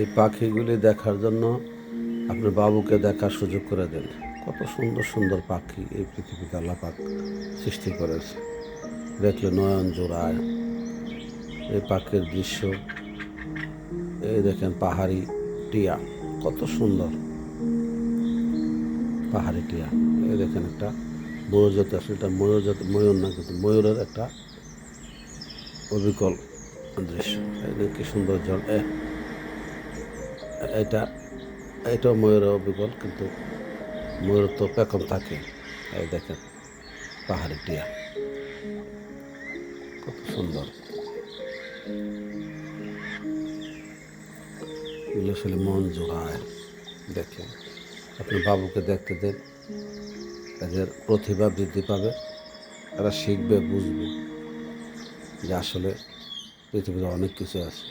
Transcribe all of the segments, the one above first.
এই পাখিগুলি দেখার জন্য আপনার বাবুকে দেখার সুযোগ করে দেন। কত সুন্দর সুন্দর পাখি এই পৃথিবীতে আল্লাহ পাক সৃষ্টি করেছে, দেখলে নয়ন জোড়ায়। এই পাখির দৃশ্য, এই দেখেন পাহাড়ি টিয়া, কত সুন্দর পাহাড়ি টিয়া। এই দেখেন একটা ময়ূর জাতি, আসলে এটা ময়ূর জাতি, ময়ূর না কিন্তু ময়ূরের একটা অবিকল দৃশ্য। কি সুন্দর জল, এটা এটাও ময়ূরের অবিকল, কিন্তু ময়ূর তো পেখম থাকে। এই দেখেন পাহাড়ি টিয়া, কত সুন্দর। এগুলো আসলে মন জোড়ায় দেখে। আপনি বাবুকে দেখতে দেন, এদের প্রতিভা বৃদ্ধি পাবে, এরা শিখবে, বুঝবে যে আসলে পৃথিবীতে অনেক কিছু আছে।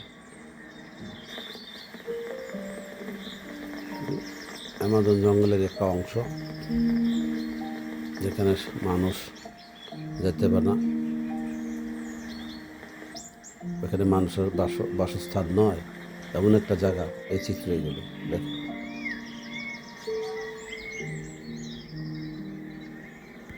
অ্যামাজন জঙ্গলের একটা অংশ, যেখানে মানুষ যেতে পারে না, এখানে মানুষের বাসস্থান নয়, এমন একটা জায়গা। এই চিত্র এগুলো দেখুন।